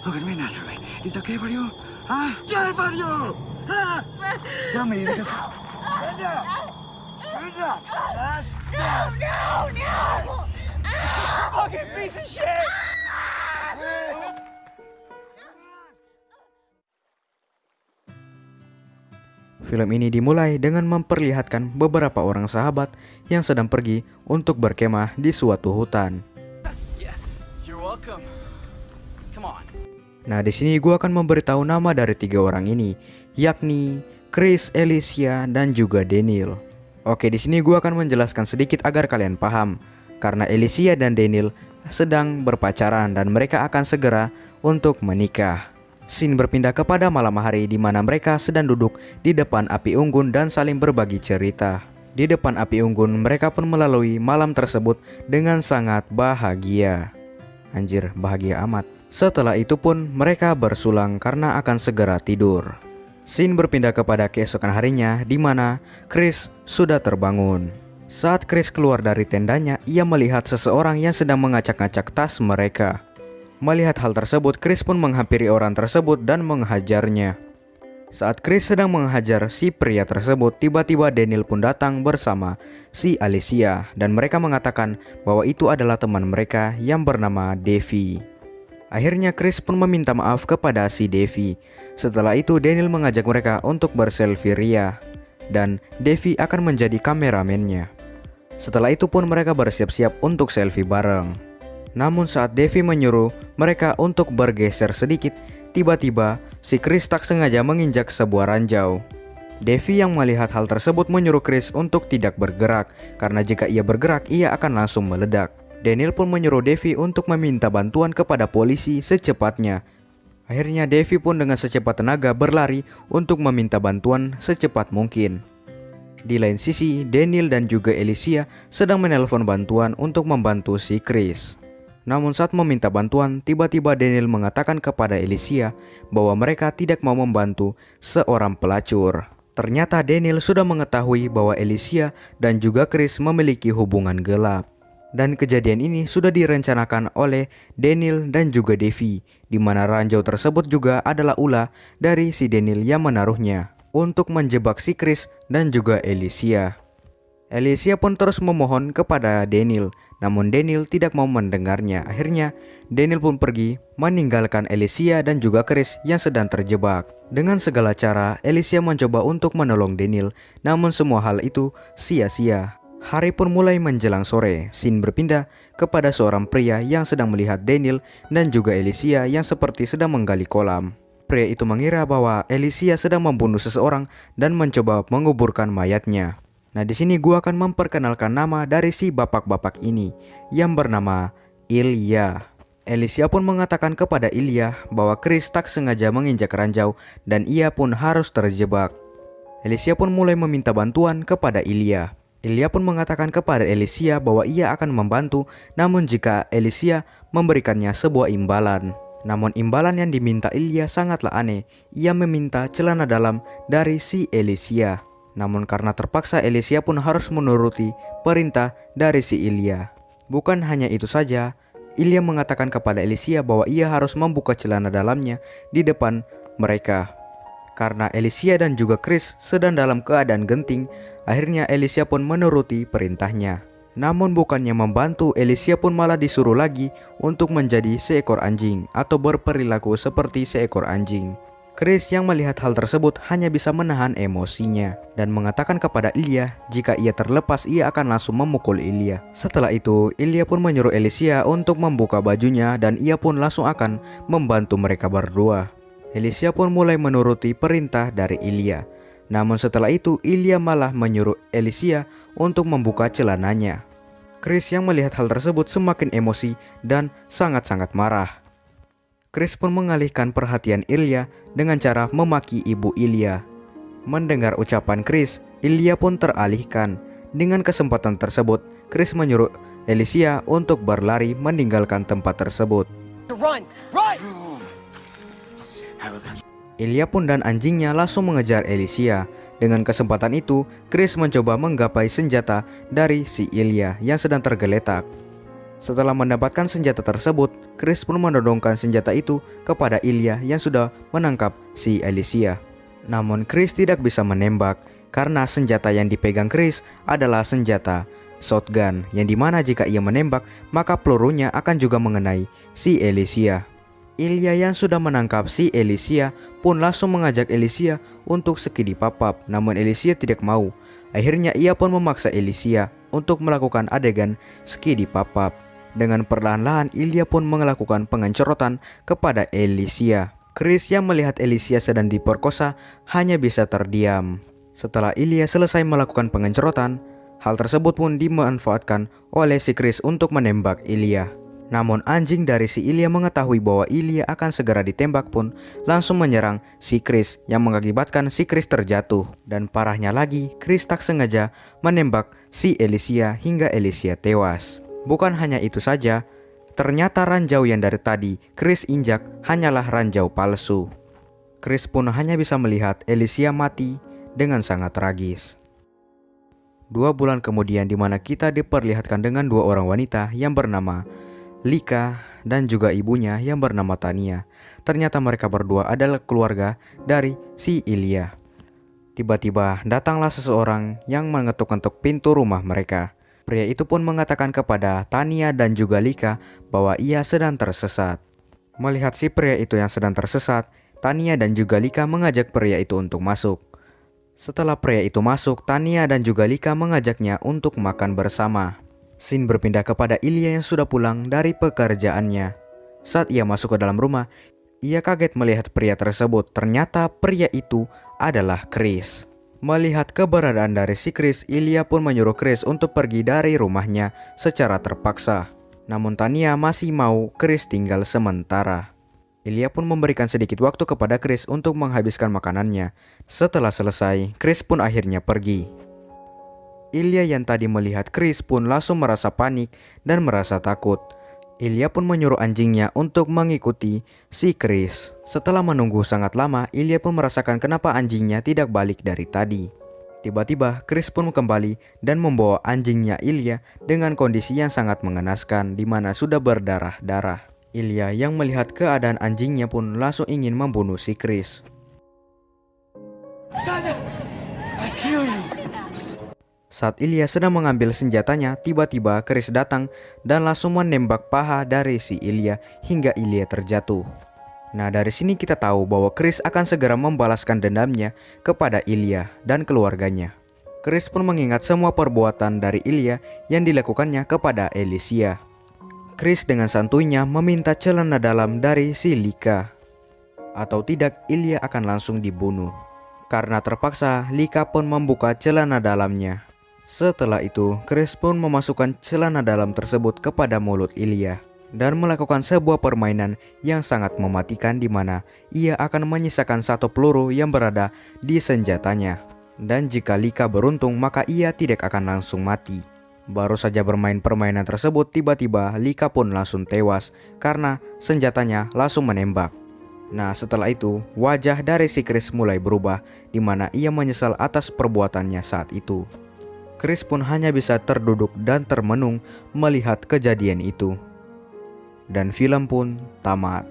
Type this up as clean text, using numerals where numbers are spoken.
Look at me, Nazareth. Is that okay for you? Huh? Okay for you! Huh? Tell me, is it... Stand up! Stand up! Just No! fucking piece of shit! Film ini dimulai dengan memperlihatkan beberapa orang sahabat yang sedang pergi untuk berkemah di suatu hutan. You're welcome. Come on. Nah, di sini gue akan memberitahu nama dari 3 orang ini, yakni Chris, Alicia, dan juga Daniel. Oke, di sini gue akan menjelaskan sedikit agar kalian paham, karena Alicia dan Daniel sedang berpacaran dan mereka akan segera untuk menikah. Scene berpindah kepada malam hari di mana mereka sedang duduk di depan api unggun dan saling berbagi cerita. Di depan api unggun mereka pun melalui malam tersebut dengan sangat bahagia. Anjir, bahagia amat. Setelah itu pun mereka bersulang karena akan segera tidur. Scene berpindah kepada keesokan harinya di mana Chris sudah terbangun. Saat Chris keluar dari tendanya, ia melihat seseorang yang sedang mengacak-ngacak tas mereka. Melihat hal tersebut, Chris pun menghampiri orang tersebut dan menghajarnya. Saat Chris sedang menghajar si pria tersebut, tiba-tiba Daniel pun datang bersama si Alicia dan mereka mengatakan bahwa itu adalah teman mereka yang bernama Devi. Akhirnya Chris pun meminta maaf kepada si Devi. Setelah itu Daniel mengajak mereka untuk berselfie ria dan Devi akan menjadi kameramennya. Setelah itu pun mereka bersiap-siap untuk selfie bareng. Namun saat Devi menyuruh mereka untuk bergeser sedikit, tiba-tiba si Chris tak sengaja menginjak sebuah ranjau. Devi yang melihat hal tersebut menyuruh Chris untuk tidak bergerak, karena jika ia bergerak ia akan langsung meledak. Daniel pun menyuruh Devi untuk meminta bantuan kepada polisi secepatnya. Akhirnya Devi pun dengan secepat tenaga berlari untuk meminta bantuan secepat mungkin. Di lain sisi, Daniel dan juga Alicia sedang menelpon bantuan untuk membantu si Chris. Namun saat meminta bantuan, tiba-tiba Daniel mengatakan kepada Alicia bahwa mereka tidak mau membantu seorang pelacur. Ternyata Daniel sudah mengetahui bahwa Alicia dan juga Chris memiliki hubungan gelap. Dan kejadian ini sudah direncanakan oleh Daniel dan juga Devi, di mana ranjau tersebut juga adalah ulah dari si Daniel yang menaruhnya untuk menjebak si Chris dan juga Alicia. Alicia pun terus memohon kepada Daniel, namun Daniel tidak mau mendengarnya. Akhirnya Daniel pun pergi meninggalkan Alicia dan juga Chris yang sedang terjebak. Dengan segala cara Alicia mencoba untuk menolong Daniel, namun semua hal itu sia-sia. Hari pun mulai menjelang sore. Scene berpindah kepada seorang pria yang sedang melihat Daniel dan juga Alicia yang seperti sedang menggali kolam. Pria itu mengira bahwa Alicia sedang membunuh seseorang dan mencoba menguburkan mayatnya. Nah, di sini gua akan memperkenalkan nama dari si bapak-bapak ini yang bernama Ilya. Alicia pun mengatakan kepada Ilya bahwa Chris tak sengaja menginjak ranjau dan ia pun harus terjebak. Alicia pun mulai meminta bantuan kepada Ilya. Ilya pun mengatakan kepada Alicia bahwa ia akan membantu, namun jika Alicia memberikannya sebuah imbalan. Namun imbalan yang diminta Ilya sangatlah aneh. Ia meminta celana dalam dari si Alicia. Namun karena terpaksa Alicia pun harus menuruti perintah dari si Ilya. Bukan hanya itu saja, Ilya mengatakan kepada Alicia bahwa ia harus membuka celana dalamnya di depan mereka. Karena Alicia dan juga Chris sedang dalam keadaan genting, akhirnya Alicia pun menuruti perintahnya. Namun bukannya membantu, Alicia pun malah disuruh lagi untuk menjadi seekor anjing atau berperilaku seperti seekor anjing. Chris yang melihat hal tersebut hanya bisa menahan emosinya dan mengatakan kepada Ilya jika ia terlepas ia akan langsung memukul Ilya. Setelah itu Ilya pun menyuruh Alicia untuk membuka bajunya dan ia pun langsung akan membantu mereka berdua. Alicia pun mulai menuruti perintah dari Ilya. Namun setelah itu Ilya malah menyuruh Alicia untuk membuka celananya. Chris yang melihat hal tersebut semakin emosi dan sangat-sangat marah. Chris pun mengalihkan perhatian Ilya dengan cara memaki ibu Ilya. Mendengar ucapan Chris, Ilya pun teralihkan. Dengan kesempatan tersebut, Chris menyuruh Alicia untuk berlari meninggalkan tempat tersebut. Run! Ilya pun dan anjingnya langsung mengejar Alicia. Dengan kesempatan itu, Chris mencoba menggapai senjata dari si Ilya yang sedang tergeletak. Setelah mendapatkan senjata tersebut, Chris pun menodongkan senjata itu kepada Ilya yang sudah menangkap si Alicia. Namun Chris tidak bisa menembak karena senjata yang dipegang Chris adalah senjata shotgun yang dimana jika ia menembak maka pelurunya akan juga mengenai si Alicia. Ilya yang sudah menangkap si Alicia pun langsung mengajak Alicia untuk skidi papap, namun Alicia tidak mau. Akhirnya ia pun memaksa Alicia untuk melakukan adegan skidi papap. Dengan perlahan-lahan Ilya pun melakukan pengencorotan kepada Alicia. Chris yang melihat Alicia sedang diperkosa hanya bisa terdiam. Setelah Ilya selesai melakukan pengencorotan, hal tersebut pun dimanfaatkan oleh si Chris untuk menembak Ilya. Namun anjing dari si Ilya mengetahui bahwa Ilya akan segera ditembak pun langsung menyerang si Chris yang mengakibatkan si Chris terjatuh. Dan parahnya lagi, Chris tak sengaja menembak si Alicia hingga Alicia tewas. Bukan hanya itu saja, ternyata ranjau yang dari tadi Chris injak hanyalah ranjau palsu. Chris pun hanya bisa melihat Alicia mati dengan sangat tragis. 2 bulan kemudian dimana kita diperlihatkan dengan 2 orang wanita yang bernama Lika dan juga ibunya yang bernama Tania. Ternyata mereka berdua adalah keluarga dari si Ilya. Tiba-tiba datanglah seseorang yang mengetuk-ketuk pintu rumah mereka. Pria itu pun mengatakan kepada Tania dan juga Lika bahwa ia sedang tersesat. Melihat si pria itu yang sedang tersesat, Tania dan juga Lika mengajak pria itu untuk masuk. Setelah pria itu masuk, Tania dan juga Lika mengajaknya untuk makan bersama. Scene berpindah kepada Ilya yang sudah pulang dari pekerjaannya. Saat ia masuk ke dalam rumah, ia kaget melihat pria tersebut. Ternyata pria itu adalah Chris. Melihat keberadaan dari si Chris, Ilya pun menyuruh Chris untuk pergi dari rumahnya secara terpaksa. Namun Tania masih mau Chris tinggal sementara. Ilya pun memberikan sedikit waktu kepada Chris untuk menghabiskan makanannya. Setelah selesai, Chris pun akhirnya pergi. Ilya yang tadi melihat Chris pun langsung merasa panik dan merasa takut. Ilya pun menyuruh anjingnya untuk mengikuti si Chris. Setelah menunggu sangat lama, Ilya pun merasakan kenapa anjingnya tidak balik dari tadi. Tiba-tiba Chris pun kembali dan membawa anjingnya Ilya dengan kondisi yang sangat mengenaskan di mana sudah berdarah-darah. Ilya yang melihat keadaan anjingnya pun langsung ingin membunuh si Chris. I kill you. Saat Ilya sedang mengambil senjatanya, tiba-tiba Chris datang dan langsung menembak paha dari si Ilya hingga Ilya terjatuh. Nah, dari sini kita tahu bahwa Chris akan segera membalaskan dendamnya kepada Ilya dan keluarganya. Chris pun mengingat semua perbuatan dari Ilya yang dilakukannya kepada Alicia. Chris dengan santuinya meminta celana dalam dari si Lika. Atau tidak, Ilya akan langsung dibunuh. Karena terpaksa, Lika pun membuka celana dalamnya. Setelah itu, Chris pun memasukkan celana dalam tersebut kepada mulut Ilya dan melakukan sebuah permainan yang sangat mematikan di mana ia akan menyisakan 1 peluru yang berada di senjatanya. Dan jika Lika beruntung, maka ia tidak akan langsung mati. Baru saja bermain permainan tersebut, tiba-tiba Lika pun langsung tewas karena senjatanya langsung menembak. Nah, setelah itu, wajah dari si Chris mulai berubah di mana ia menyesal atas perbuatannya saat itu. Chris pun hanya bisa terduduk dan termenung melihat kejadian itu. Dan film pun tamat.